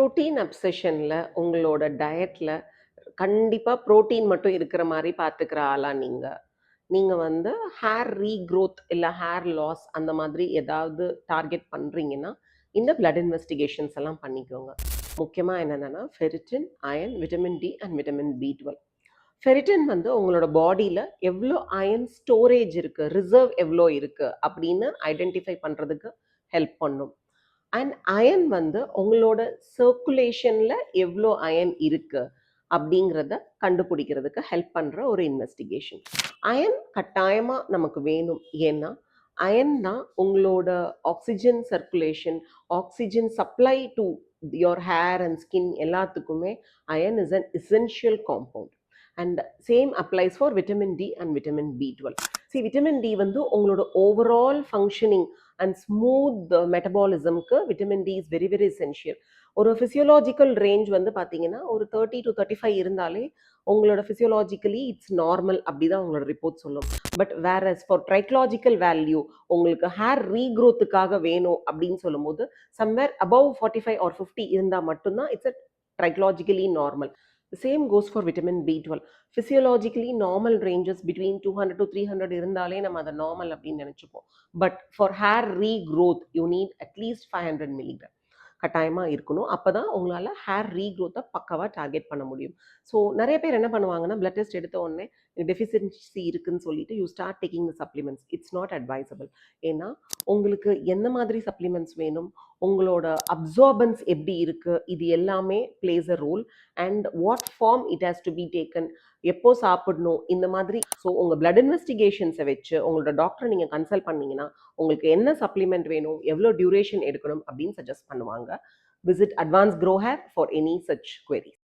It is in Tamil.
புரோட்டீன் அப்சஷன்ல உங்களோட டயட்ல கண்டிப்பா புரோட்டீன் மட்டும் இருக்கிற மாரி பார்த்துக்கிற ஆளா நீங்க? நீங்க வந்து ஹேர் ரீக்ரோத் இல்ல ஹேர் லாஸ் அந்த மாதிரி ஏதாவது டார்கெட் பண்றீங்கன்னா, இந்த பிளட் இன்வெஸ்டிகேஷன்ஸ் எல்லாம் பண்ணிக்கோங்க. முக்கியமா என்னென்னன்னா, ferritin, iron, vitamin D and vitamin பி12. ஃபெரிட்டின் வந்து உங்களோட பாடியில எவ்ளோ அயர்ன் ஸ்டோரேஜ் இருக்கு, ரிசர்வ் எவ்ளோ இருக்கு அப்படின்னு ஐடென்டிஃபை பண்றதுக்கு ஹெல்ப் பண்ணும். அண்ட் அயர்ன் வந்து உங்களோட சர்க்குலேஷன்ல எவ்வளோ அயர்ன் இருக்கு அப்படிங்கிறத கண்டுபிடிக்கிறதுக்கு ஹெல்ப் பண்ற ஒரு இன்வெஸ்டிகேஷன். அயர்ன் கட்டாயமா நமக்கு வேணும். ஏன்னா அயர்ன் தான் உங்களோட oxygen circulation, oxygen supply to your hair and skin எல்லாத்துக்குமே iron is an essential compound. And same applies for vitamin D and vitamin பி12. விட்டமின் டி வந்து உங்களோட ஓவரால் ஃபங்க்ஷனிங் அண்ட் ஸ்மூத் மெட்டபாலிசம்க்கு vitamin D is very very essential. ஒரு ஃபிசியோலாஜிக்கல் ரேஞ்ச் வந்து பார்த்தீங்கன்னா ஒரு 30 to 35 இருந்தாலே உங்களோட ஃபிசியோலாஜிக்கலி இட்ஸ் நார்மல் அப்படிதான் உங்களோட ரிப்போர்ட் சொல்லும். பட் வேற ஃபார் ட்ரைக்லாஜிக்கல் வேல்யூ உங்களுக்கு ஹேர் ரீக்ரோத்துக்காக வேணும் அப்படின்னு சொல்லும்போது சம்வேர் அபவ் 45 or 50 இருந்தால் மட்டும்தான் it's a trichologically normal. The same goes for vitamin B12. Physiologically normal ranges between 200 to 300 இருந்தாலே நம்ம அதை நார்மல் அப்படின்னு நினைச்சுப்போம். But for hair regrowth you need அட்லீஸ்ட் 500 மில்லிகிராம் கட்டாயமாக இருக்கணும். அப்போ தான் உங்களால் ஹேர் ரீக்ரோத்தை பக்காவாக டார்கெட் பண்ண முடியும். ஸோ நிறைய பேர் என்ன பண்ணுவாங்கன்னா, பிளட் டெஸ்ட் எடுத்த உடனே டெஃபிஷியன்சி இருக்குன்னு சொல்லிட்டு you start taking the supplements. It's not advisable. ஏன்னா உங்களுக்கு எந்த மாதிரி சப்ளிமெண்ட்ஸ் வேணும், உங்களோட அப்சார்பன்ஸ் எப்படி இருக்கு, இது எல்லாமே plays a role. And what form it has to be taken, எப்போ சாப்பிடணும், இந்த மாதிரி. ஸோ உங்கள் பிளட் இன்வெஸ்டிகேஷன்ஸை வச்சு உங்களோட டாக்டரை நீங்கள் கன்சல்ட் பண்ணீங்கன்னா உங்களுக்கு என்ன சப்ளிமெண்ட் வேணும், எவ்வளோ டியூரேஷன் எடுக்கணும் அப்படின்னு சஜஸ்ட் பண்ணுவாங்க. Visit advance grow hair for any such queries.